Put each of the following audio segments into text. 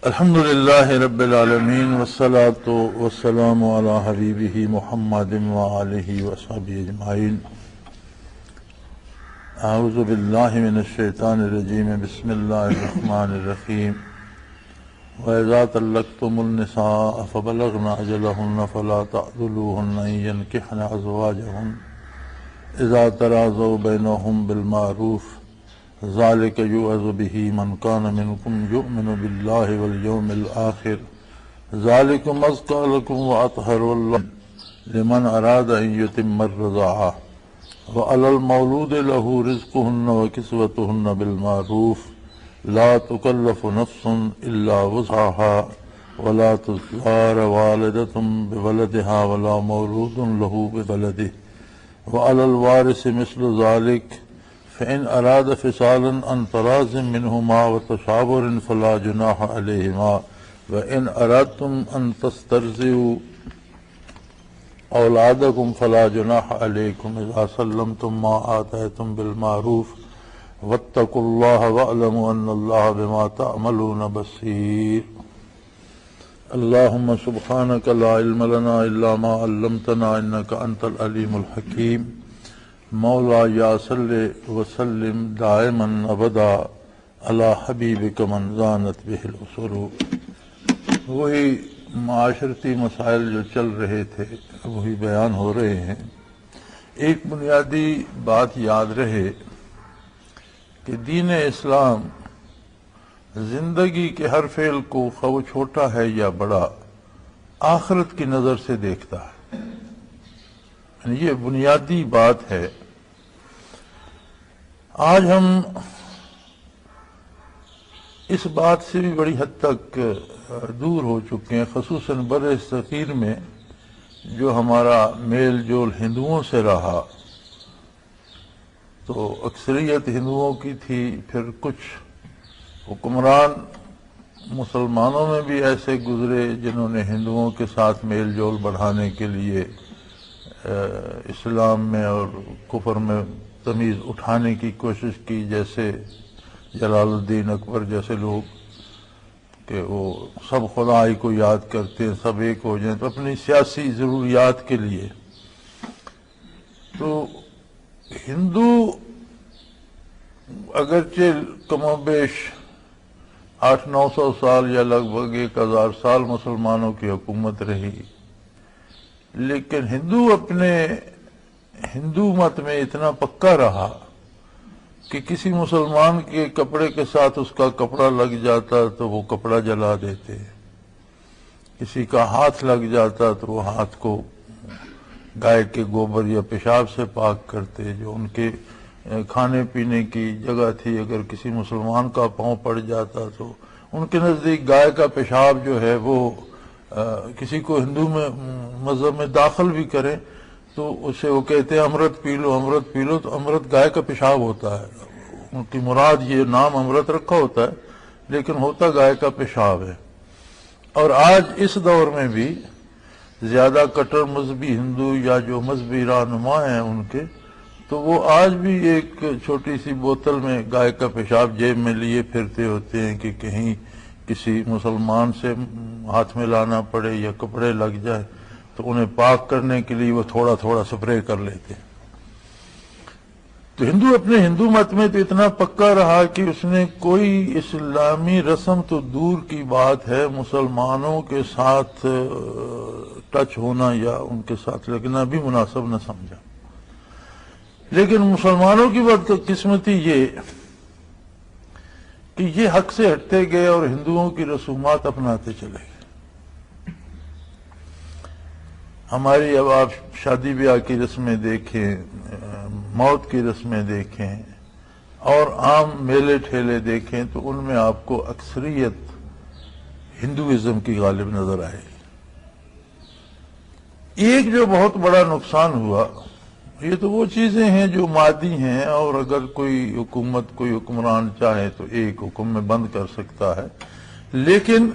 الحمد للہ رب العالمین والصلاة والسلام علی حبیبہ محمد وآلہ وصحبہ اجمعین۔ اعوذ باللہ من الشیطان الرجیم، بسم اللہ الرحمن الرحیم۔ وَإِذَا طَلَّقْتُمُ النِّسَاءَ فَبَلَغْنَ أَجَلَهُنَّ فَلَا تَعْضُلُوهُنَّ أَن يَنكِحْنَ أَزْوَاجَهُنَّ إِذَا تَرَاضَوْا بَيْنَهُم بِالْمَعْرُوفِ ذَلِكَ يُوعَظُ بِهِ مَنْ كَانَ مِنْكُمْ يُؤْمِنُ بِاللَّهِ وَالْيَوْمِ الْآخِرِ ذَلِكُمْ أَزْكَىٰ لَكُمْ وَأَطْهَرُ وَاللَّهُ لِمَنْ أَرَادَ أَن يُتِمَّ الرَّضَاعَةَ وَعَلَى الْمَوْلُودِ لَهُ رِزْقُهُنَّ وَكِسْوَتُهُنَّ بِالْمَعْرُوفِ لَا تُكَلَّفُ نَفْسٌ إِلَّا وُسْعَهَا وَلَا تُضَارَ وَالِدَةٌ بِوَلَدِهَا وَلَا مَوْلُودٌ لَهُ بِوَلَدِهِ وَعَلَى الْوَارِثِ مِثْلُ ذَلِكَ فإن أراد فصالا عن تراض منهما وتشاور فلا جناح عليهما وإن أردتم أن تسترضعوا أولادكم فلا جناح عليكم إذا سلمتم ما آتيتم بالمعروف واتقوا الله واعلموا أن الله بما تعملون بصير۔ اللهم سبحانك لا علم لنا إلا ما علمتنا إنك أنت العليم الحكيم۔ مولا یا صلی وسلم دائما ابدا علی حبیبک من زانت بہ العصر۔ وہی معاشرتی مسائل جو چل رہے تھے وہی بیان ہو رہے ہیں۔ ایک بنیادی بات یاد رہے کہ دین اسلام زندگی کے ہر فعل کو خواہ وہ چھوٹا ہے یا بڑا آخرت کی نظر سے دیکھتا ہے۔ یہ بنیادی بات ہے۔ آج ہم اس بات سے بھی بڑی حد تک دور ہو چکے ہیں، خصوصاً بر صغیر میں جو ہمارا میل جول ہندوؤں سے رہا تو اکثریت ہندوؤں کی تھی، پھر کچھ حکمران مسلمانوں میں بھی ایسے گزرے جنہوں نے ہندوؤں کے ساتھ میل جول بڑھانے کے لیے اسلام میں اور کفر میں تمیز اٹھانے کی کوشش کی، جیسے جلال الدین اکبر جیسے لوگ کہ وہ سب خدائی کو یاد کرتے ہیں، سب ایک ہو جائیں تو اپنی سیاسی ضروریات کے لیے۔ تو ہندو اگرچہ کم و بیش 800-900 سال یا لگ بھگ 1000 سال مسلمانوں کی حکومت رہی، لیکن ہندو اپنے ہندو مت میں اتنا پکا رہا کہ کسی مسلمان کے کپڑے کے ساتھ اس کا کپڑا لگ جاتا تو وہ کپڑا جلا دیتے، کسی کا ہاتھ لگ جاتا تو وہ ہاتھ کو گائے کے گوبر یا پیشاب سے پاک کرتے۔ جو ان کے کھانے پینے کی جگہ تھی، اگر کسی مسلمان کا پاؤں پڑ جاتا تو ان کے نزدیک گائے کا پیشاب جو ہے وہ کسی کو ہندو میں مذہب میں داخل بھی کرے تو اسے وہ کہتے ہیں امرت پی لو، امرت پی لو، تو امرت گائے کا پیشاب ہوتا ہے۔ ان کی مراد یہ نام امرت رکھا ہوتا ہے لیکن ہوتا گائے کا پیشاب ہے۔ اور آج اس دور میں بھی زیادہ کٹر مذہبی ہندو یا جو مذہبی رہنما ہیں ان کے، تو وہ آج بھی ایک چھوٹی سی بوتل میں گائے کا پیشاب جیب میں لیے پھرتے ہوتے ہیں کہ کہیں کسی مسلمان سے ہاتھ میں لانا پڑے یا کپڑے لگ جائے تو انہیں پاک کرنے کے لیے وہ تھوڑا تھوڑا سپرے کر لیتے ہیں۔ تو ہندو اپنے ہندو مت میں تو اتنا پکا رہا کہ اس نے کوئی اسلامی رسم تو دور کی بات ہے، مسلمانوں کے ساتھ ٹچ ہونا یا ان کے ساتھ لگنا بھی مناسب نہ سمجھا۔ لیکن مسلمانوں کی بدقسمتی یہ کہ یہ حق سے ہٹتے گئے اور ہندوؤں کی رسومات اپناتے چلے گئے۔ ہماری اب آپ شادی بیاہ کی رسمیں دیکھیں، موت کی رسمیں دیکھیں اور عام میلے ٹھیلے دیکھیں تو ان میں آپ کو اکثریت ہندوازم کی غالب نظر آئے گی۔ ایک جو بہت بڑا نقصان ہوا، یہ تو وہ چیزیں ہیں جو مادی ہیں، اور اگر کوئی حکومت کوئی حکمران چاہے تو ایک حکم میں بند کر سکتا ہے، لیکن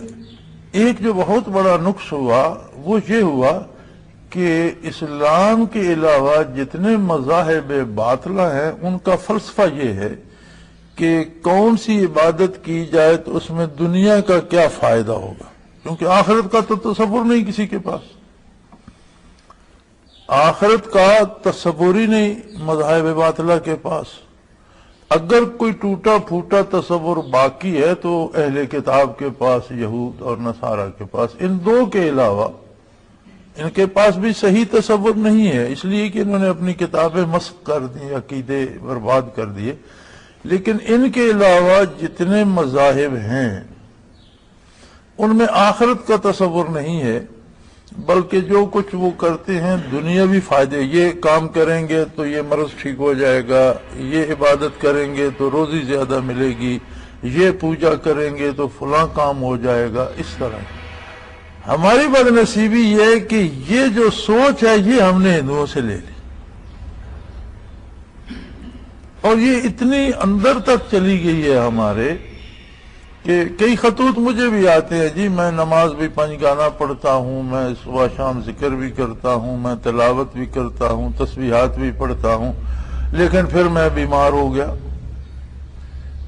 ایک جو بہت بڑا نقص ہوا وہ یہ ہوا کہ اسلام کے علاوہ جتنے مذاہب باطلہ ہیں ان کا فلسفہ یہ ہے کہ کون سی عبادت کی جائے تو اس میں دنیا کا کیا فائدہ ہوگا، کیونکہ آخرت کا تو تصور نہیں کسی کے پاس، آخرت کا تصور ہی نہیں مذاہب باطلہ کے پاس۔ اگر کوئی ٹوٹا پھوٹا تصور باقی ہے تو اہل کتاب کے پاس، یہود اور نصارہ کے پاس، ان دو کے علاوہ ان کے پاس بھی صحیح تصور نہیں ہے، اس لیے کہ انہوں نے اپنی کتابیں مسخ کر دی، عقیدے برباد کر دیے۔ لیکن ان کے علاوہ جتنے مذاہب ہیں ان میں آخرت کا تصور نہیں ہے، بلکہ جو کچھ وہ کرتے ہیں دنیاوی فائدے، یہ کام کریں گے تو یہ مرض ٹھیک ہو جائے گا، یہ عبادت کریں گے تو روزی زیادہ ملے گی، یہ پوجا کریں گے تو فلاں کام ہو جائے گا، اس طرح۔ ہماری بد نصیبی یہ ہے کہ یہ جو سوچ ہے یہ ہم نے ہندوؤں سے لے لی، اور یہ اتنی اندر تک چلی گئی ہے ہمارے کہ کئی خطوط مجھے بھی آتے ہیں، جی میں نماز بھی 5 گانا پڑھتا ہوں، میں صبح شام ذکر بھی کرتا ہوں، میں تلاوت بھی کرتا ہوں، تسبیحات بھی پڑھتا ہوں، لیکن پھر میں بیمار ہو گیا۔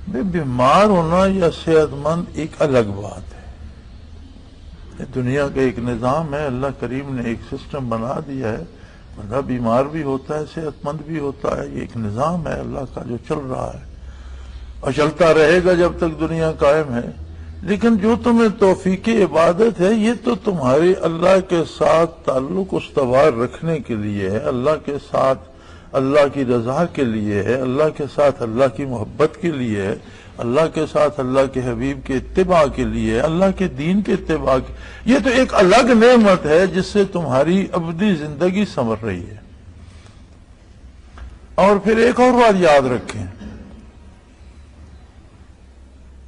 بیمار ہونا یا صحت مند ایک الگ بات ہے، دنیا کا ایک نظام ہے، اللہ کریم نے ایک سسٹم بنا دیا ہے، بندہ بیمار بھی ہوتا ہے، صحت مند بھی ہوتا ہے، یہ ایک نظام ہے اللہ کا جو چل رہا ہے اور چلتا رہے گا جب تک دنیا قائم ہے۔ لیکن جو تمہیں توفیق عبادت ہے یہ تو تمہارے اللہ کے ساتھ تعلق استوار رکھنے کے لیے ہے، اللہ کے ساتھ اللہ کی رضا کے لیے ہے، اللہ کے ساتھ اللہ کی محبت کے لیے ہے، اللہ کے ساتھ اللہ کے حبیب کے اتباع کے لیے، اللہ کے دین کے اتباع کے، یہ تو ایک الگ نعمت ہے جس سے تمہاری ابدی زندگی سنور رہی ہے۔ اور پھر ایک اور بات یاد رکھیں،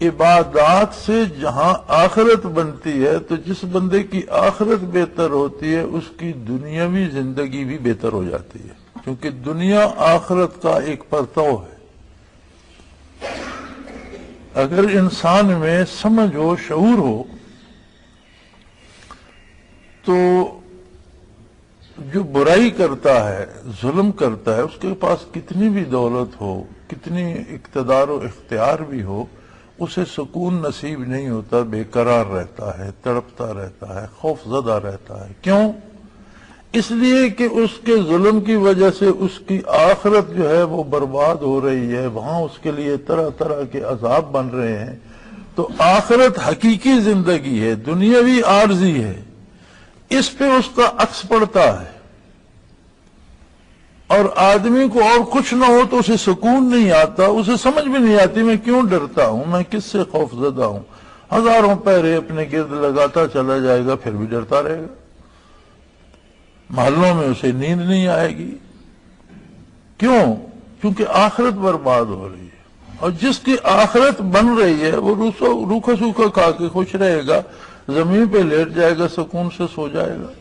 عبادات سے جہاں آخرت بنتی ہے تو جس بندے کی آخرت بہتر ہوتی ہے اس کی دنیاوی زندگی بھی بہتر ہو جاتی ہے، کیونکہ دنیا آخرت کا ایک پرتو ہے۔ اگر انسان میں سمجھ ہو، شعور ہو، تو جو برائی کرتا ہے، ظلم کرتا ہے، اس کے پاس کتنی بھی دولت ہو، کتنی اقتدار و اختیار بھی ہو، اسے سکون نصیب نہیں ہوتا، بے قرار رہتا ہے، تڑپتا رہتا ہے، خوف زدہ رہتا ہے۔ کیوں؟ اس لیے کہ اس کے ظلم کی وجہ سے اس کی آخرت جو ہے وہ برباد ہو رہی ہے، وہاں اس کے لیے طرح طرح کے عذاب بن رہے ہیں۔ تو آخرت حقیقی زندگی ہے، دنیاوی عارضی ہے، اس پہ اس کا عکس پڑتا ہے۔ اور آدمی کو اور کچھ نہ ہو تو اسے سکون نہیں آتا، اسے سمجھ بھی نہیں آتی میں کیوں ڈرتا ہوں، میں کس سے خوف زدہ ہوں۔ ہزاروں پہرے اپنے گرد لگاتا چلا جائے گا پھر بھی ڈرتا رہے گا، محلوں میں اسے نیند نہیں آئے گی۔ کیوں؟ کیونکہ آخرت برباد ہو رہی ہے، اور جس کی آخرت بن رہی ہے وہ روکھا سوکھا کھا کے خوش رہے گا، زمین پہ لیٹ جائے گا، سکون سے سو جائے گا،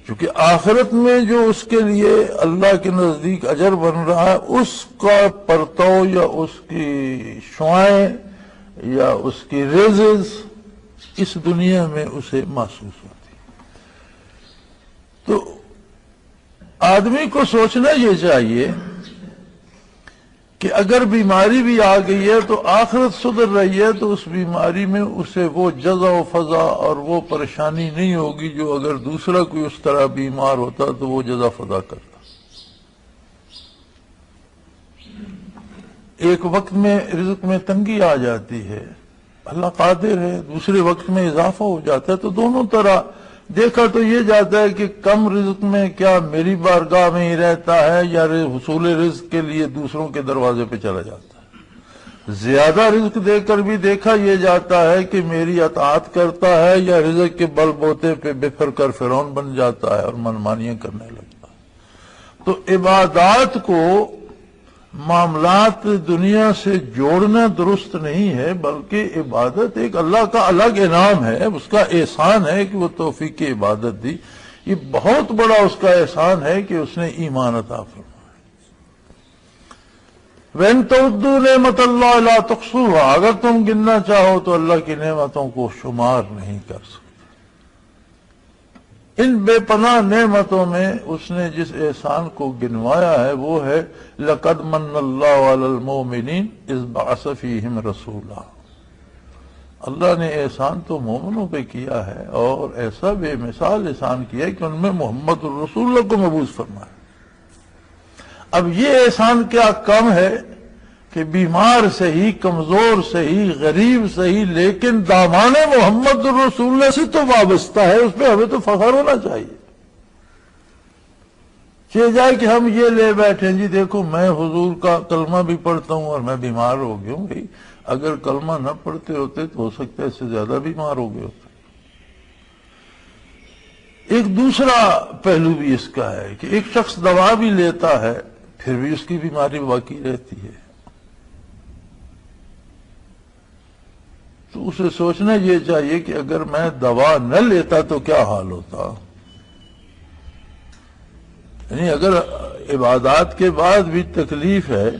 کیونکہ آخرت میں جو اس کے لیے اللہ کے نزدیک اجر بن رہا ہے اس کا پرتو یا اس کی شعائیں یا اس کی ریزز اس دنیا میں اسے محسوس ہوتی۔ تو آدمی کو سوچنا یہ چاہیے کہ اگر بیماری بھی آ گئی ہے تو آخرت سدھر رہی ہے تو اس بیماری میں اسے وہ جزا و فضا اور وہ پریشانی نہیں ہوگی جو اگر دوسرا کوئی اس طرح بیمار ہوتا تو وہ جزا فضا کرتا۔ ایک وقت میں رزق میں تنگی آ جاتی ہے، اللہ قادر ہے، دوسرے وقت میں اضافہ ہو جاتا ہے، تو دونوں طرح دیکھا تو یہ جاتا ہے کہ کم رزق میں کیا میری بارگاہ میں ہی رہتا ہے یا حصول رزق کے لیے دوسروں کے دروازے پہ چلا جاتا ہے۔ زیادہ رزق دے کر بھی دیکھا یہ جاتا ہے کہ میری اطاعت کرتا ہے یا رزق کے بل بوتے پہ بفر کر فرعون بن جاتا ہے اور منمانیاں کرنے لگتا ہے۔ تو عبادات کو معاملات دنیا سے جوڑنا درست نہیں ہے، بلکہ عبادت ایک اللہ کا الگ انعام ہے، اس کا احسان ہے کہ وہ توفیق عبادت دی۔ یہ بہت بڑا اس کا احسان ہے کہ اس نے ایمان عطا فرمایا۔ وَإِن تَعُدُّوا نِعْمَتَ اللَّهِ لَا تُحْصُوهَا، اگر تم گننا چاہو تو اللہ کی نعمتوں کو شمار نہیں کر سکتے۔ ان بے پناہ نعمتوں میں اس نے جس احسان کو گنوایا ہے وہ ہے لَقَدْ مَنَّ اللَّهُ عَلَى الْمُؤْمِنِينَ إِذْ بَعَثَ فِيهِمْ رَسُولًا۔ اللہ نے احسان تو مومنوں پہ کیا ہے اور ایسا بے مثال احسان کیا ہے کہ ان میں محمد الرسول اللہ کو مبعوث فرمایا۔ اب یہ احسان کیا کم ہے کہ بیمار صحیح، کمزور صحیح، غریب صحیح، لیکن دامان محمد الرسول اللہ سے تو وابستہ ہے، اس پہ ہمیں تو فخر ہونا چاہیے۔ یہ جائے کہ ہم یہ لے بیٹھیں جی دیکھو میں حضور کا کلمہ بھی پڑھتا ہوں اور میں بیمار ہو گیا ہوں۔ بھائی اگر کلمہ نہ پڑھتے ہوتے تو ہو سکتا ہے اس سے زیادہ بیمار ہو گئے ہوتے۔ ایک دوسرا پہلو بھی اس کا ہے کہ ایک شخص دوا بھی لیتا ہے پھر بھی اس کی بیماری باقی رہتی ہے، تو اسے سوچنا یہ چاہیے کہ اگر میں دوا نہ لیتا تو کیا حال ہوتا۔ یعنی اگر عبادات کے بعد بھی تکلیف ہے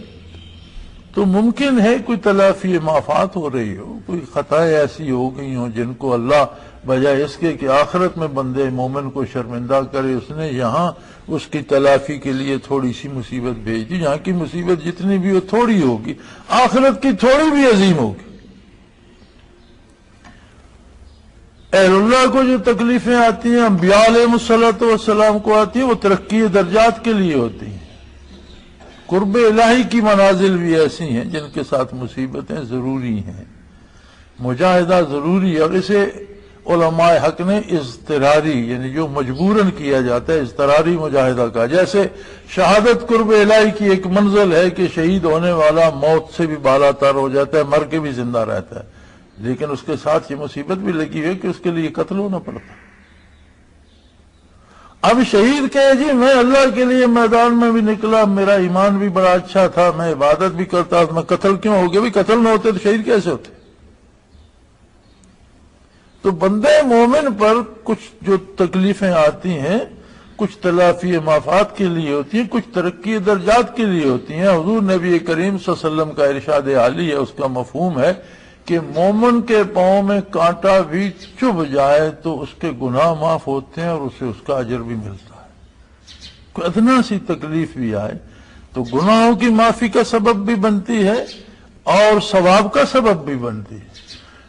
تو ممکن ہے کوئی تلافی مافات ہو رہی ہو، کوئی خطائیں ایسی ہو گئی ہوں جن کو اللہ بجائے اس کے کہ آخرت میں بندے مومن کو شرمندہ کرے، اس نے یہاں اس کی تلافی کے لیے تھوڑی سی مصیبت بھیج دی۔ یہاں کی مصیبت جتنی بھی ہو تھوڑی ہوگی، آخرت کی تھوڑی بھی عظیم ہوگی۔ اہل اللہ کو جو تکلیفیں آتی ہیں، انبیاء علیہ السلام کو آتی ہیں، وہ ترقی درجات کے لیے ہوتی ہیں۔ قرب الہی کی منازل بھی ایسی ہیں جن کے ساتھ مصیبتیں ضروری ہیں، مجاہدہ ضروری ہے، اور اسے علماء حق نے اضطراری یعنی جو مجبوراً کیا جاتا ہے اضطراری مجاہدہ کا۔ جیسے شہادت قرب الہی کی ایک منزل ہے کہ شہید ہونے والا موت سے بھی بالا تر ہو جاتا ہے، مر کے بھی زندہ رہتا ہے، لیکن اس کے ساتھ یہ مصیبت بھی لگی ہوئی کہ اس کے لیے قتل ہونا پڑتا۔ اب شہید کہے جی میں اللہ کے لیے میدان میں بھی نکلا، میرا ایمان بھی بڑا اچھا تھا، میں عبادت بھی کرتا تھا، میں قتل کیوں ہو گیا؟ بھی قتل نہ ہوتے تو شہید کیسے ہوتے؟ تو بندے مومن پر کچھ جو تکلیفیں آتی ہیں کچھ تلافی مافات کے لیے ہوتی ہیں، کچھ ترقی درجات کے لیے ہوتی ہیں۔ حضور نبی کریم صلی اللہ علیہ وسلم کا ارشاد عالی ہے، اس کا مفہوم ہے کہ مومن کے پاؤں میں کانٹا بھی چبھ جائے تو اس کے گناہ معاف ہوتے ہیں اور اسے اس کا اجر بھی ملتا ہے۔ کوئی ادنا سی تکلیف بھی آئے تو گناہوں کی معافی کا سبب بھی بنتی ہے اور ثواب کا سبب بھی بنتی ہے۔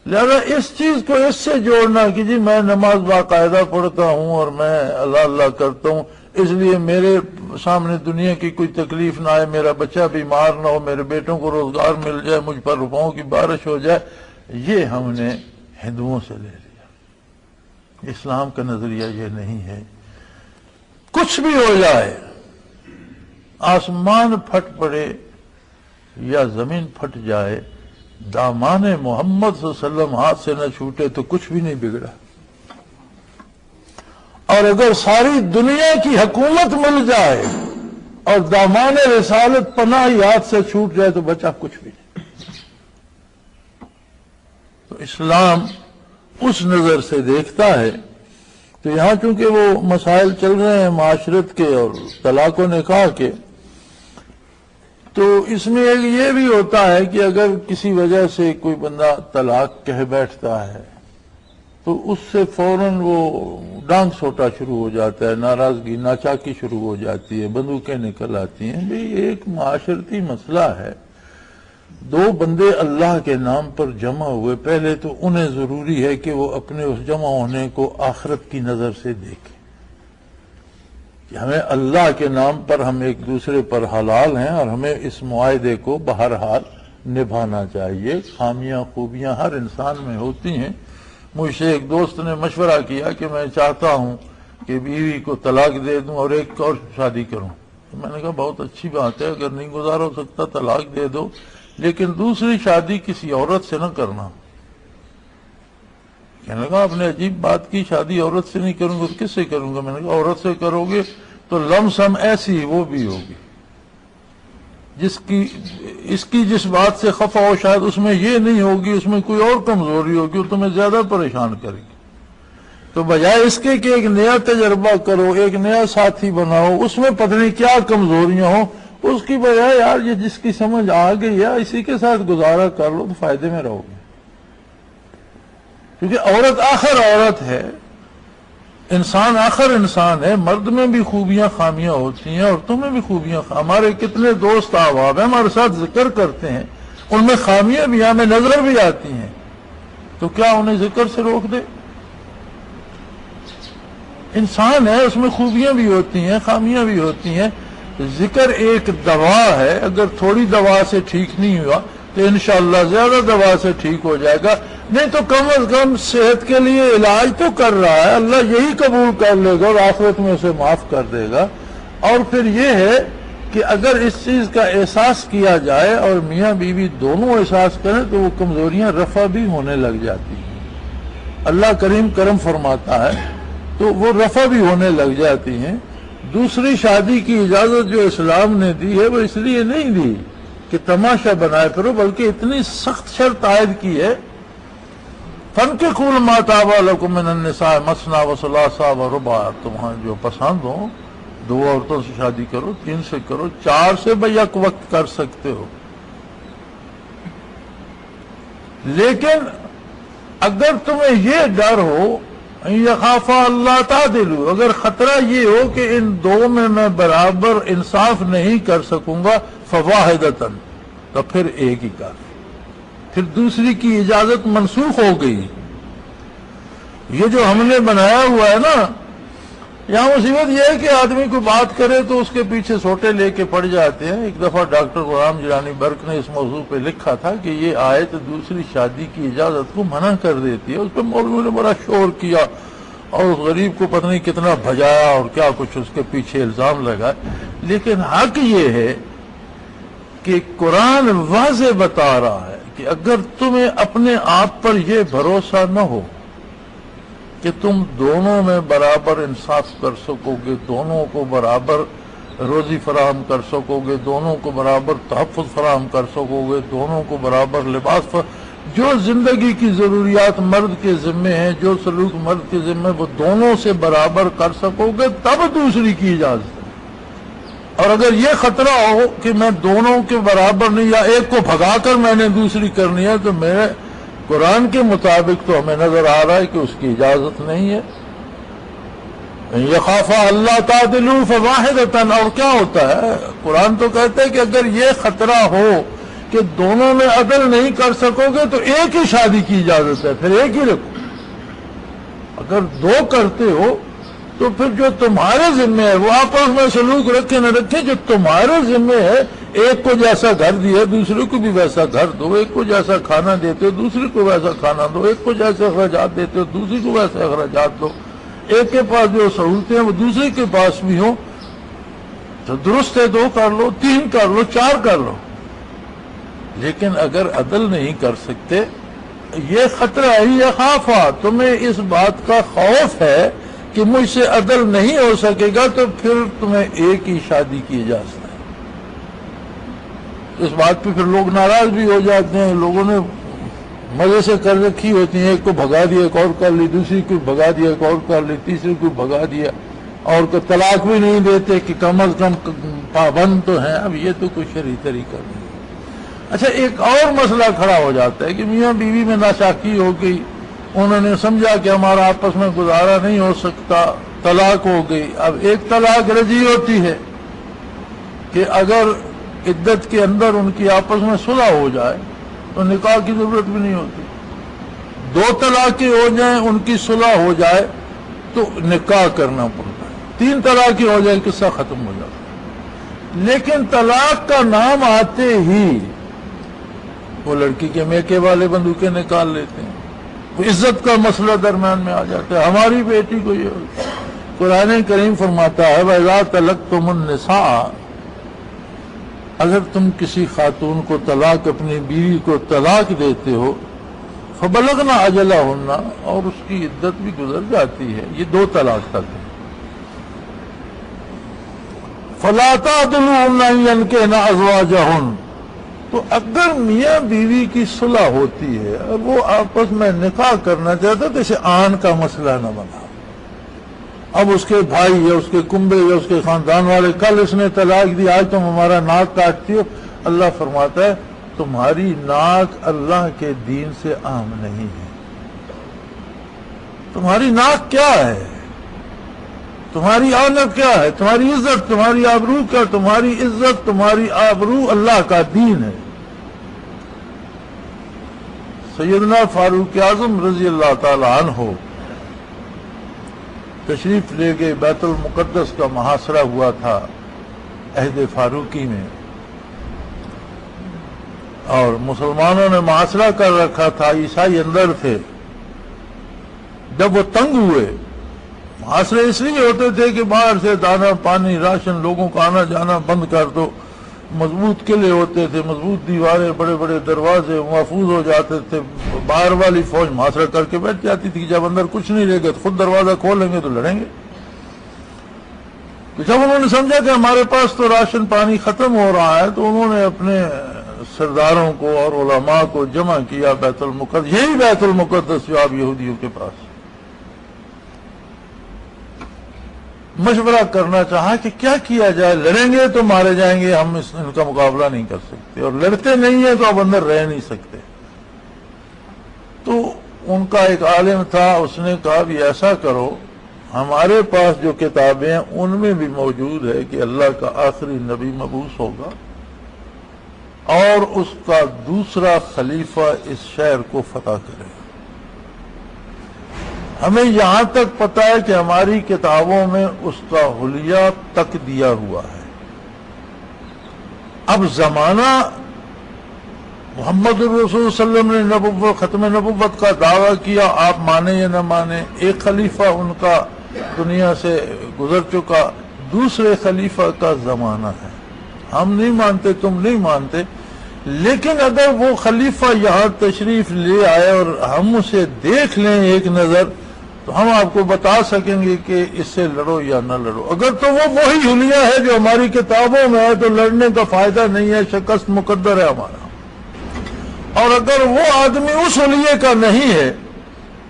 لہذا اس چیز کو اس سے جوڑنا کہ جی میں نماز باقاعدہ پڑھتا ہوں اور میں اللہ اللہ کرتا ہوں اس لیے میرے سامنے دنیا کی کوئی تکلیف نہ آئے، میرا بچہ بیمار نہ ہو، میرے بیٹوں کو روزگار مل جائے، مجھ پر روپوں کی بارش ہو جائے، یہ ہم نے ہندوؤں سے لے لیا۔ اسلام کا نظریہ یہ نہیں ہے۔ کچھ بھی ہو جائے، آسمان پھٹ پڑے یا زمین پھٹ جائے، دامان محمد صلی اللہ علیہ وسلم ہاتھ سے نہ چھوٹے تو کچھ بھی نہیں بگڑا۔ اور اگر ساری دنیا کی حکومت مل جائے اور دامان رسالت پناہ ہاتھ سے چھوٹ جائے تو بچا کچھ بھی نہیں۔ تو اسلام اس نظر سے دیکھتا ہے۔ تو یہاں چونکہ وہ مسائل چل رہے ہیں معاشرت کے اور طلاق و نکاح کے، تو اس میں یہ بھی ہوتا ہے کہ اگر کسی وجہ سے کوئی بندہ طلاق کہہ بیٹھتا ہے تو اس سے فوراً وہ ڈانگ سوٹا شروع ہو جاتا ہے، ناراضگی ناچاکی شروع ہو جاتی ہے، بندوقیں نکل آتی ہیں۔ بھئی ایک معاشرتی مسئلہ ہے، دو بندے اللہ کے نام پر جمع ہوئے، پہلے تو انہیں ضروری ہے کہ وہ اپنے اس جمع ہونے کو آخرت کی نظر سے دیکھیں کہ ہمیں اللہ کے نام پر ہم ایک دوسرے پر حلال ہیں اور ہمیں اس معاہدے کو بہرحال نبھانا چاہیے۔ خامیاں خوبیاں ہر انسان میں ہوتی ہیں۔ مجھ سے ایک دوست نے مشورہ کیا کہ میں چاہتا ہوں کہ بیوی کو طلاق دے دوں اور ایک اور شادی کروں۔ تو میں نے کہا بہت اچھی بات ہے، اگر نہیں گزار ہو سکتا طلاق دے دو، لیکن دوسری شادی کسی عورت سے نہ کرنا۔ کہنے لگا آپ نے عجیب بات کی، شادی عورت سے نہیں کروں گا تو کس سے کروں گا؟ میں نے کہا عورت سے کرو گے تو لم سم ایسی وہ بھی ہوگی اس کی جس بات سے خفا ہو شاید اس میں یہ نہیں ہوگی، اس میں کوئی اور کمزوری ہوگی، وہ تمہیں زیادہ پریشان کرے گی۔ تو بجائے اس کے کہ ایک نیا تجربہ کرو، ایک نیا ساتھی بناؤ، اس میں پتہ نہیں کیا کمزوریاں ہوں، اس کی بجائے یار یہ جس کی سمجھ آ گئی ہے اسی کے ساتھ گزارا کر لو تو فائدے میں رہو گے۔ کیونکہ عورت آخر عورت ہے، انسان آخر انسان ہے، مرد میں بھی خوبیاں خامیاں ہوتی ہیں، عورتوں میں بھی خوبیاں ہمارے کتنے دوست احباب ہیں ہمارے ساتھ ذکر کرتے ہیں، ان میں خامیاں بھی ہمیں نظر بھی آتی ہیں، تو کیا انہیں ذکر سے روک دے؟ انسان ہے، اس میں خوبیاں بھی ہوتی ہیں خامیاں بھی ہوتی ہیں، ذکر ایک دوا ہے، اگر تھوڑی دوا سے ٹھیک نہیں ہوا تو انشاءاللہ زیادہ دوا سے ٹھیک ہو جائے گا، نہیں تو کم از کم صحت کے لیے علاج تو کر رہا ہے، اللہ یہی قبول کر لے گا اور آخرت میں اسے معاف کر دے گا۔ اور پھر یہ ہے کہ اگر اس چیز کا احساس کیا جائے اور میاں بیوی دونوں احساس کریں تو وہ کمزوریاں رفع بھی ہونے لگ جاتی ہیں، اللہ کریم کرم فرماتا ہے تو وہ رفع بھی ہونے لگ جاتی ہیں۔ دوسری شادی کی اجازت جو اسلام نے دی ہے وہ اس لیے نہیں دی کہ تماشا بنائے پھرو، بلکہ اتنی سخت شرط عائد کی ہے، فَانكِحُوا مَا طَابَ لَكُم مِّنَ النِّسَاءِ مَثْنَىٰ وَثُلَاثَ وَرُبَاعَ، تمہیں جو پسند ہو 2 عورتوں سے شادی کرو، 3 سے کرو، 4 سے بیک وقت کر سکتے ہو، لیکن اگر تمہیں یہ ڈر ہو یخافا اللہ تعدلوا، اگر خطرہ یہ ہو کہ ان دو میں برابر انصاف نہیں کر سکوں گا، فواحدۃ، تو پھر ایک ہی کافی، پھر دوسری کی اجازت منسوخ ہو گئی۔ یہ جو ہم نے بنایا ہوا ہے نا، یہاں مصیبت یہ ہے کہ آدمی کو بات کرے تو اس کے پیچھے سوٹے لے کے پڑ جاتے ہیں۔ ایک دفعہ ڈاکٹر غلام جیلانی برق نے اس موضوع پہ لکھا تھا کہ یہ آیت دوسری شادی کی اجازت کو منع کر دیتی ہے، اس پہ مولویوں نے بڑا شور کیا اور اس غریب کو پتہ نہیں کتنا بھجایا اور کیا کچھ اس کے پیچھے الزام لگائے، لیکن حق یہ ہے کہ قرآن واضح بتا رہا ہے کہ اگر تمہیں اپنے آپ پر یہ بھروسہ نہ ہو کہ تم دونوں میں برابر انصاف کر سکو گے، دونوں کو برابر روزی فراہم کر سکو گے، دونوں کو برابر تحفظ فراہم کر سکو گے، دونوں کو برابر لباس جو زندگی کی ضروریات مرد کے ذمے ہیں، جو سلوک مرد کے ذمے وہ دونوں سے برابر کر سکو گے، تب دوسری کی اجازت ہے۔ اور اگر یہ خطرہ ہو کہ میں دونوں کے برابر نہیں، یا ایک کو بھگا کر میں نے دوسری کرنی ہے، تو میرے قرآن کے مطابق تو ہمیں نظر آ رہا ہے کہ اس کی اجازت نہیں ہے۔ یخافا اللہ تعدلوا فواحدۃ، اور کیا ہوتا ہے، قرآن تو کہتا ہے کہ اگر یہ خطرہ ہو کہ دونوں میں عدل نہیں کر سکو گے تو ایک ہی شادی کی اجازت ہے، پھر ایک ہی رکھو۔ اگر 2 کرتے ہو تو پھر جو تمہارے ذمہ ہے وہ آپس میں سلوک رکھے نہ رکھے، جو تمہارے ذمہ ہے، ایک کو جیسا گھر دیا دوسرے کو بھی ویسا گھر دو، ایک کو جیسا کھانا دیتے ہو دوسرے کو ویسا کھانا دو، ایک کو جیسے اخراجات دیتے ہو دوسری کو ویسے اخراجات دو، ایک کے پاس جو سہولتیں ہیں وہ دوسرے کے پاس بھی ہوں، تو درست ہے 2 کر لو، 3 کر لو، 4 کر لو۔ لیکن اگر عدل نہیں کر سکتے، یہ خطرہ ہے، یہ خافا، تمہیں اس بات کا خوف ہے کہ مجھ سے عدل نہیں ہو سکے گا، تو پھر تمہیں ایک ہی شادی کی اجازت ہے۔ اس بات پہ پھر لوگ ناراض بھی ہو جاتے ہیں، لوگوں نے مزے سے کر رکھی ہوتی ہیں، ایک کو بھگا دیا ایک اور کر لی، دوسری کو بھگا دیا ایک اور کر لی، تیسری کو بھگا دیا، اور کو طلاق بھی نہیں دیتے کہ کم از کم پابند تو ہیں۔ اب یہ تو کوئی شرعی طریقہ نہیں۔ اچھا، ایک اور مسئلہ کھڑا ہو جاتا ہے کہ میاں بیوی میں ناچاکی ہو گئی، انہوں نے سمجھا کہ ہمارا آپس میں گزارا نہیں ہو سکتا، طلاق ہو گئی۔ اب ایک طلاق رجعی ہوتی ہے کہ اگر عدت کے اندر ان کی آپس میں صلح ہو جائے تو نکاح کی ضرورت بھی نہیں ہوتی، 2 طلاقیں ہو جائیں ان کی صلح ہو جائے تو نکاح کرنا پڑتا ہے، 3 طلاقیں ہو جائیں قصہ ختم ہو جاتا ہے۔ لیکن طلاق کا نام آتے ہی وہ لڑکی کے میکے والے بندوقیں نکال لیتے ہیں، وہ عزت کا مسئلہ درمیان میں آ جاتا ہے، ہماری بیٹی کو یہ۔ قرآن کریم فرماتا ہے وَإِذَا طَلَّقْتُمُ النِّسَاءَ، اگر تم کسی خاتون کو طلاق، اپنی بیوی کو طلاق دیتے ہو، فَبَلَغْنَ أَجَلَهُنَّ، اور اس کی عدت بھی گزر جاتی ہے، یہ 2 طلاق تک ہے، فَلَا تَعْضُلُوهُنَّ أَن يَنكِحْنَ أَزْوَاجَهُنَّ، تو اگر میاں بیوی کی صلح ہوتی ہے اور وہ آپس میں نکاح کرنا چاہتا تو اسے آن کا مسئلہ نہ بنا۔ اب اس کے بھائی یا اس کے کنبے یا اس کے خاندان والے، کل اس نے طلاق دی، آج تم ہمارا ناک کاٹتی ہو، اللہ فرماتا ہے تمہاری ناک اللہ کے دین سے عام نہیں ہے۔ تمہاری ناک کیا ہے؟ تمہاری آنت کیا ہے؟ تمہاری عزت، تمہاری آبرو کیا؟ تمہاری عزت، تمہاری آبرو اللہ کا دین ہے۔ سیدنا فاروق اعظم رضی اللہ تعالی عنہ تشریف لے گئے، بیت المقدس کا محاصرہ ہوا تھا عہد فاروقی میں، اور مسلمانوں نے محاصرہ کر رکھا تھا، عیسائی اندر تھے۔ جب وہ تنگ ہوئے، محاصرے اس لیے ہوتے تھے کہ باہر سے دانا پانی راشن لوگوں کا آنا جانا بند کر دو، مضبوط قلعے ہوتے تھے، مضبوط دیواریں، بڑے بڑے دروازے، محفوظ ہو جاتے تھے، باہر والی فوج محاصرہ کر کے بیٹھ جاتی تھی کہ جب اندر کچھ نہیں رہے گا تو خود دروازہ کھولیں گے تو لڑیں گے۔ جب انہوں نے سمجھا کہ ہمارے پاس تو راشن پانی ختم ہو رہا ہے، تو انہوں نے اپنے سرداروں کو اور علماء کو جمع کیا بیت المقدس، یہی بیت المقدس جو آپ یہودیوں کے پاس، مشورہ کرنا چاہا کہ کیا کیا جائے، لڑیں گے تو مارے جائیں گے، ہم ان کا مقابلہ نہیں کر سکتے، اور لڑتے نہیں ہیں تو اب اندر رہ نہیں سکتے۔ تو ان کا ایک عالم تھا، اس نے کہا بھی ایسا کرو، ہمارے پاس جو کتابیں ہیں ان میں بھی موجود ہے کہ اللہ کا آخری نبی مبعوث ہوگا اور اس کا دوسرا خلیفہ اس شہر کو فتح کرے گا۔ ہمیں یہاں تک پتہ ہے کہ ہماری کتابوں میں اس کا حلیہ تک دیا ہوا ہے۔ اب زمانہ محمد الرسول صلی اللہ علیہ وسلم نے ختم نبوت کا دعویٰ کیا، آپ مانیں یا نہ مانیں، ایک خلیفہ ان کا دنیا سے گزر چکا، دوسرے خلیفہ کا زمانہ ہے، ہم نہیں مانتے، تم نہیں مانتے، لیکن اگر وہ خلیفہ یہاں تشریف لے آئے اور ہم اسے دیکھ لیں ایک نظر تو ہم آپ کو بتا سکیں گے کہ اس سے لڑو یا نہ لڑو۔ اگر تو وہ وہی حلیہ ہے جو ہماری کتابوں میں ہے تو لڑنے کا فائدہ نہیں ہے، شکست مقدر ہے ہمارا، اور اگر وہ آدمی اس حلیے کا نہیں ہے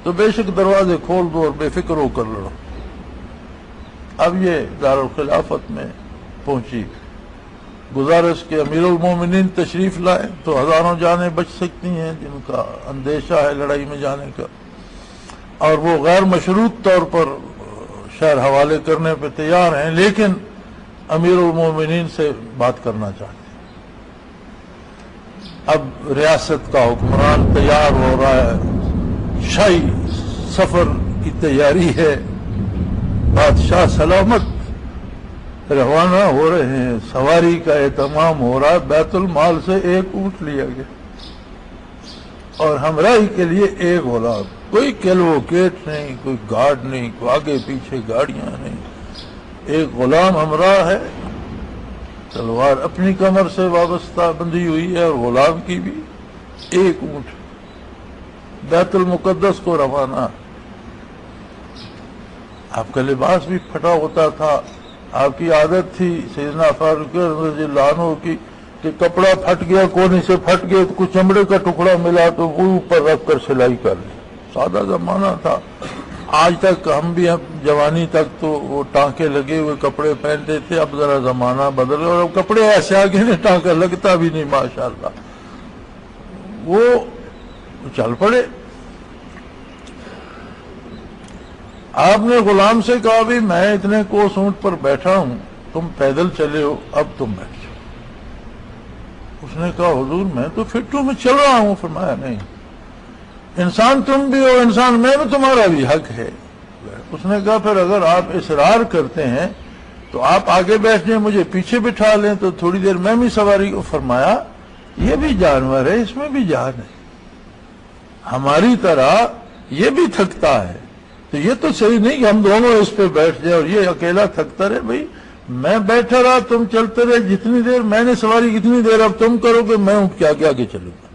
تو بے شک دروازے کھول دو اور بے فکر ہو کر لڑو۔ اب یہ دارالخلافت میں پہنچی، گزارش کے امیر المومنین تشریف لائے تو ہزاروں جانیں بچ سکتی ہیں جن کا اندیشہ ہے لڑائی میں جانے کا، اور وہ غیر مشروط طور پر شہر حوالے کرنے پہ تیار ہیں، لیکن امیر المومنین سے بات کرنا چاہتے ہیں۔ اب ریاست کا حکمران تیار ہو رہا ہے، شاہی سفر کی تیاری ہے، بادشاہ سلامت روانہ ہو رہے ہیں، سواری کا اہتمام ہو رہا ہے، بیت المال سے ایک اونٹ لیا گیا اور ہمراہی کے لیے ایک غلام، کوئی کیلوکیٹ نہیں، کوئی گارڈ نہیں، کوئی آگے پیچھے گاڑیاں نہیں، ایک غلام ہمراہ ہے، تلوار اپنی کمر سے وابستہ بندھی ہوئی ہے اور غلام کی بھی، ایک اونٹ، بیت المقدس کو روانہ۔ آپ کا لباس بھی پھٹا ہوتا تھا، آپ کی عادت تھی سیدنا فاروق رضی اللہ عنہ کی کہ کپڑا پھٹ گیا، کونے سے پھٹ گیا تو کچھ چمڑے کا ٹکڑا ملا تو وہ اوپر رکھ کر سلائی کر لی، سادہ زمانہ تھا۔ آج تک ہم بھی جوانی تک تو وہ ٹانکے لگے ہوئے کپڑے پہنتے تھے، اب ذرا زمانہ بدل اور اب کپڑے ایسے آگے نہیں، ٹانکا لگتا بھی نہیں ماشاءاللہ۔ وہ چل پڑے۔ آپ نے غلام سے کہا بھی میں اتنے کوس اونٹ پر بیٹھا ہوں، تم پیدل چلے ہو، اب تم بیٹھ جاؤ۔ اس نے کہا حضور میں تو فٹ ہوں، میں چل رہا ہوں۔ فرمایا نہیں، انسان تم بھی ہو، انسان میں بھی، تمہارا بھی حق ہے۔ اس نے کہا پھر اگر آپ اصرار کرتے ہیں تو آپ آگے بیٹھ جائیں، مجھے پیچھے بٹھا لیں تو تھوڑی دیر میں بھی سواری کو۔ فرمایا یہ بھی جانور ہے، اس میں بھی جان ہے، ہماری طرح یہ بھی تھکتا ہے، تو یہ تو صحیح نہیں کہ ہم دونوں اس پہ بیٹھ جائیں اور یہ اکیلا تھکتا رہے۔ بھائی میں بیٹھا رہا، تم چلتے رہے، جتنی دیر میں نے سواری کتنی دیر اب تم کرو گے، میں اٹھ کے آگے چلوں گا،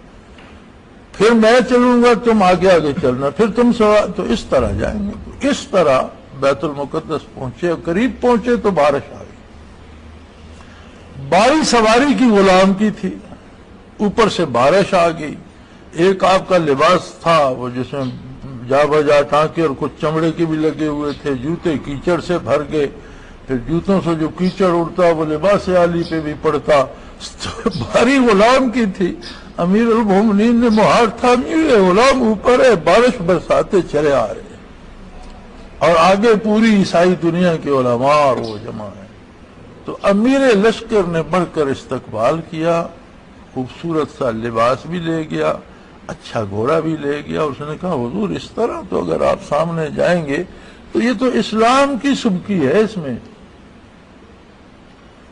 پھر میں چلوں گا، تم آگے چلنا، پھر تم تو اس طرح جائیں گے۔ اس طرح بیت المقدس پہنچے، اور قریب پہنچے تو بارش آ گئی۔ باری سواری کی غلام کی تھی، اوپر سے بارش آ گئی۔ ایک آپ کا لباس تھا وہ جس میں جا بجا ٹانکے اور کچھ چمڑے کے بھی لگے ہوئے تھے، جوتے کیچڑ سے بھر گئے، پھر جوتوں سے جو کیچڑ اڑتا وہ لباس عالی پہ بھی پڑتا، بھاری غلام کی تھی۔ امیر المومنین نے مہار تھامی ہوئی ہے، غلام اوپر ہے، بارش برساتے چلے آ رہے۔ اور آگے پوری عیسائی دنیا کے علماء اور وہ جمع ہیں۔ تو امیر لشکر نے بڑھ کر استقبال کیا، خوبصورت سا لباس بھی لے گیا، اچھا گھوڑا بھی لے گیا۔ اس نے کہا حضور اس طرح تو اگر آپ سامنے جائیں گے تو یہ تو اسلام کی سبکی ہے، اس میں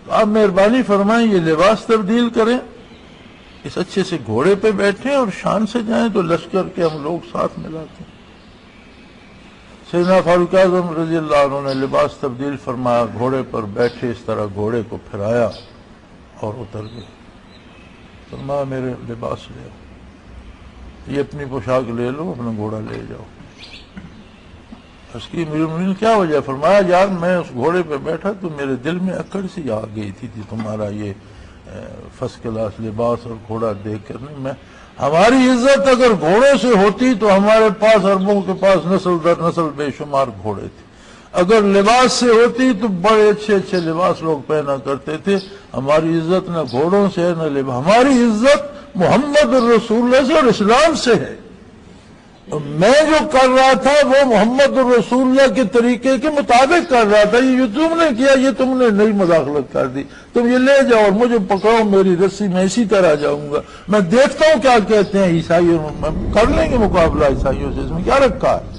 تو آپ مہربانی فرمائیں یہ لباس تبدیل کریں، اس اچھے سے گھوڑے پہ بیٹھیں اور شان سے جائیں تو لشکر کے ہم لوگ ساتھ ملاتے ہیں۔ سیدنا فاروق اعظم رضی اللہ عنہ نے لباس تبدیل فرمایا، گھوڑے پر بیٹھے، اس طرح گھوڑے کو پھرایا اور اتر گئے۔ فرمایا میرے لباس لے آؤ، یہ اپنی پوشاک لے لو، اپنا گھوڑا لے جاؤ۔ اس کی امیر المومنین کیا وجہ؟ فرمایا یار میں اس گھوڑے پہ بیٹھا تو میرے دل میں اکڑ سی آ گئی تھی تمہارا یہ فرسٹ کلاس لباس اور گھوڑا دیکھ کر نہیں، میں ہماری عزت اگر گھوڑوں سے ہوتی تو ہمارے پاس عربوں کے پاس نسل در نسل بے شمار گھوڑے تھے، اگر لباس سے ہوتی تو بڑے اچھے اچھے لباس لوگ پہنا کرتے تھے۔ ہماری عزت نہ گھوڑوں سے ہے نہ لباس، ہماری عزت محمد الرسول اللہ سے اور اسلام سے ہے۔ میں جو کر رہا تھا وہ محمد الرسول اللہ کے طریقے کے مطابق کر رہا تھا، یہ تم نے کیا، یہ تم نے نئی مداخلت کر دی، تم یہ لے جاؤ اور مجھے پکڑو میری رسی، میں اسی طرح جاؤں گا، میں دیکھتا ہوں کیا کہتے ہیں عیسائیوں، میں کر لیں گے مقابلہ عیسائیوں سے، اس میں کیا رکھا ہے۔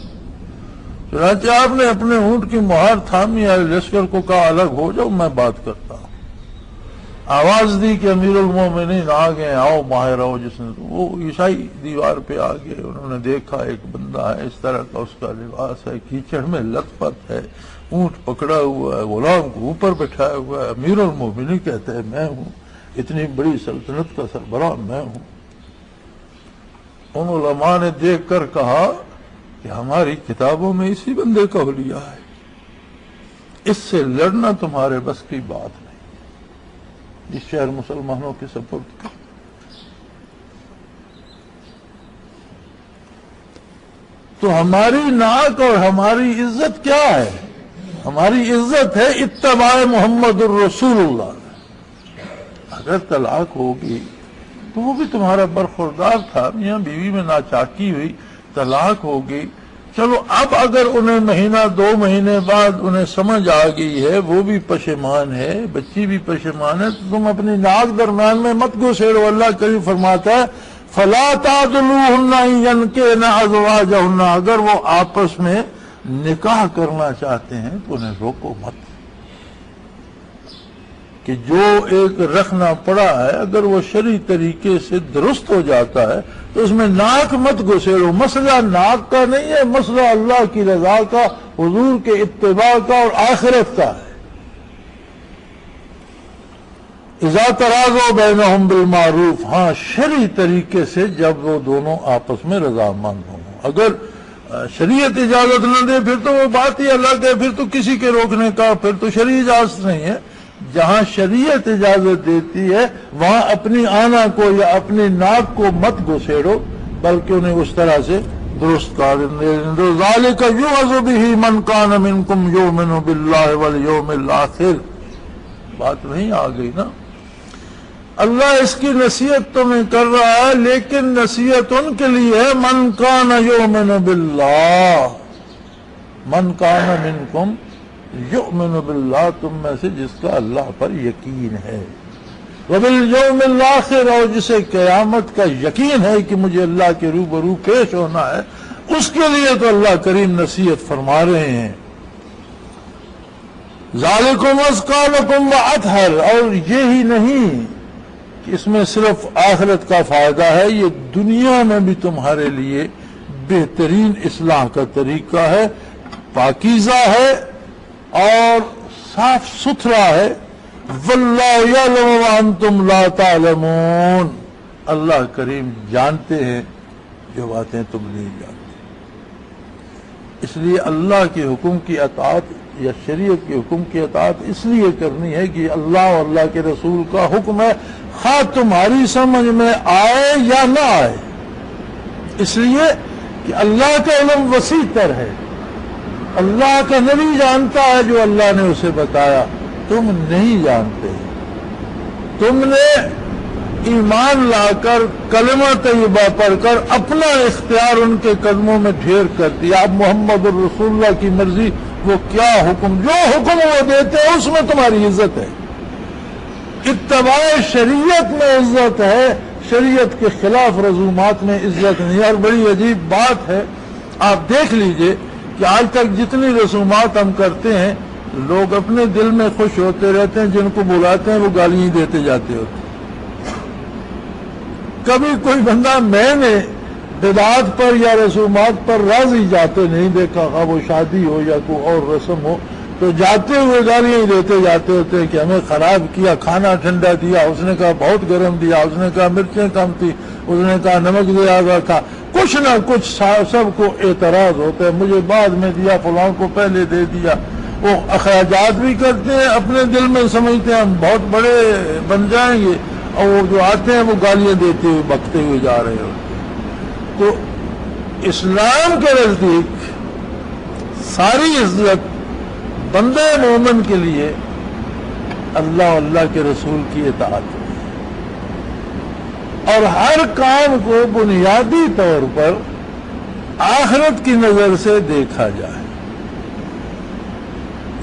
چنانچہ آپ نے اپنے اونٹ کی مہار تھامی، لشکر کو کہا الگ ہو جاؤ، میں بات کرتا ہوں۔ آواز دی کہ امیر المومنین آ گئے، آؤ باہر آؤ۔ جس نے وہ عیسائی دیوار پہ آ گئے، انہوں نے دیکھا ایک بندہ ہے، اس طرح کا اس کا لباس ہے، کیچڑ میں لت پت ہے، اونٹ پکڑا ہوا ہے، غلام کو اوپر بٹھایا ہوا ہے، امیر المومنین کہتے ہیں میں ہوں، اتنی بڑی سلطنت کا سربراہ میں ہوں۔ ان علماء نے دیکھ کر کہا کہ ہماری کتابوں میں اسی بندے کا حلیہ ہے، اس سے لڑنا تمہارے بس کی بات نہیں، اس شہر مسلمانوں کے سپرد کر۔ تو ہماری ناک اور ہماری عزت کیا ہے؟ ہماری عزت ہے اتباع محمد الرسول اللہ۔ اگر طلاق ہوگی تو وہ بھی تمہارا برخوردار تھا، میاں بیوی میں ناچاکی ہوئی، طلاق ہوگی، چلو اب اگر انہیں مہینہ دو مہینے بعد انہیں سمجھ آ گئی ہے، وہ بھی پشیمان ہے، بچی بھی پشیمان ہے، تو تم اپنی ناک درمیان میں مت گھسیڑو۔ اللہ کریم فرماتا ہے فَلَا تَعْضُلُوهُنَّ أَن يَنكِحْنَ أَزْوَاجَهُنَّ، اگر وہ آپس میں نکاح کرنا چاہتے ہیں تو انہیں روکو مت، کہ جو ایک رکھنا پڑا ہے اگر وہ شرعی طریقے سے درست ہو جاتا ہے تو اس میں ناک مت گھسیڑو۔ مسئلہ ناک کا نہیں ہے، مسئلہ اللہ کی رضا کا، حضور کے اتباع کا اور آخرت کا ہے۔ اذا تراضوا بینہم بالمعروف، ہاں شرعی طریقے سے جب وہ دونوں آپس میں رضامند ہوں۔ اگر شریعت اجازت نہ دے پھر تو وہ بات ہی الگ ہے، پھر تو کسی کے روکنے کا، پھر تو شرعی اجازت نہیں ہے۔ جہاں شریعت اجازت دیتی ہے وہاں اپنی آنا کو یا اپنی ناک کو مت گھسیڑو، بلکہ انہیں اس طرح سے درست کر دو۔ ذالک یوعظ بہ من کان منکم یؤمن باللہ والیوم الآخر، بات نہیں آ گئی نا؟ اللہ اس کی نصیحت تمہیں کر رہا ہے، لیکن نصیحت ان کے لیے ہے من کان یؤمن باللہ، من کان منکم یؤمن باللہ، تم میں سے جس کا اللہ پر یقین ہے، وبالیوم الآخر، اور جسے قیامت کا یقین ہے کہ مجھے اللہ کے روبرو پیش ہونا ہے، اس کے لیے تو اللہ کریم نصیحت فرما رہے ہیں۔ ذالکم ازکی لکم واطہر، اور یہی نہیں کہ اس میں صرف آخرت کا فائدہ ہے، یہ دنیا میں بھی تمہارے لیے بہترین اصلاح کا طریقہ ہے، پاکیزہ ہے اور صاف ستھرا ہے۔ واللہ یعلم وانتم لا تعلمون، اللہ کریم جانتے ہیں جو باتیں تم نہیں جانتے۔ اس لیے اللہ کے حکم کی اطاعت یا شریعت کے حکم کی اطاعت اس لیے کرنی ہے کہ اللہ اور اللہ کے رسول کا حکم ہے، خواہ تمہاری سمجھ میں آئے یا نہ آئے، اس لیے کہ اللہ کا علم وسیع تر ہے، اللہ کا نبی جانتا ہے جو اللہ نے اسے بتایا، تم نہیں جانتے، تم نے ایمان لا کر کلمہ طیبہ پڑھ کر اپنا اختیار ان کے قدموں میں ڈھیر کر دیا. اب محمد الرسول اللہ کی مرضی، وہ کیا حکم، جو حکم وہ دیتے ہیں اس میں تمہاری عزت ہے. اتباع شریعت میں عزت ہے، شریعت کے خلاف رسومات میں عزت نہیں. اور بڑی عجیب بات ہے، آپ دیکھ لیجئے کہ آج تک جتنی رسومات ہم کرتے ہیں لوگ اپنے دل میں خوش ہوتے رہتے ہیں، جن کو بلاتے ہیں وہ گالیاں دیتے جاتے ہوتے. کبھی کوئی بندہ میں نے بدعات پر یا رسومات پر راضی جاتے نہیں دیکھا، وہ شادی ہو یا کوئی اور رسم ہو تو جاتے ہوئے گالیاں ہی دیتے جاتے ہوتے ہیں کہ ہمیں خراب کیا، کھانا ٹھنڈا دیا، اس نے کہا بہت گرم دیا، اس نے کہا مرچیں کم تھی، اس نے کہا نمک زیادہ تھا. کچھ نہ کچھ سب کو اعتراض ہوتا ہے، مجھے بعد میں دیا، فلاں کو پہلے دے دیا. وہ اخراجات بھی کرتے ہیں، اپنے دل میں سمجھتے ہیں ہم بہت بڑے بن جائیں گے، اور وہ جو آتے ہیں وہ گالیاں دیتے ہوئے بکتے ہوئے جا رہے ہو. تو اسلام کے نزدیک ساری عزت بندے مومن کے لیے اللہ اللہ کے رسول کی اطاعت ہے، اور ہر کام کو بنیادی طور پر آخرت کی نظر سے دیکھا جائے.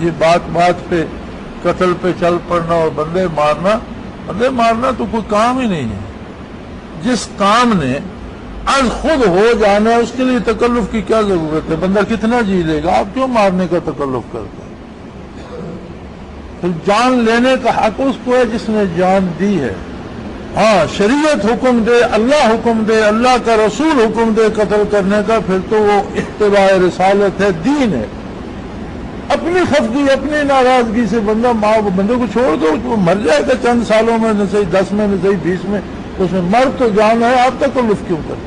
یہ بات پہ قتل پہ چل پڑنا اور بندے مارنا تو کوئی کام ہی نہیں ہے. جس کام نے از خود ہو جانا ہے اس کے لیے تکلف کی کیا ضرورت ہے؟ بندہ کتنا جی لے گا؟ آپ کیوں مارنے کا تکلف کرتے ہیں؟ پھر جان لینے کا حق اس کو ہے جس نے جان دی ہے. ہاں شریعت حکم دے، اللہ حکم دے، اللہ کا رسول حکم دے قتل کرنے کا، پھر تو وہ اتباع رسالت ہے، دین ہے. اپنی خفگی، اپنی ناراضگی سے بندے کو چھوڑ دو، وہ مر جائے گا چند سالوں میں، نہ صحیح 10 میں، نہ صحیح 20 میں، اس میں مر تو جانا ہے. آپ تکلف کیوں کرتے؟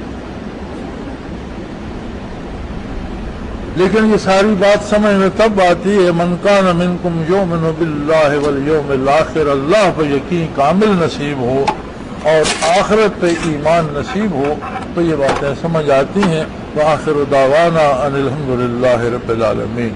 لیکن یہ ساری بات سمجھ میں تب آتی ہے من کان منکم یؤمن باللہ والیوم الآخر، اللہ پہ یقین کامل نصیب ہو اور آخرت پہ ایمان نصیب ہو تو یہ باتیں سمجھ آتی ہیں. وآخر دعوانا ان الحمدللہ رب العالمین.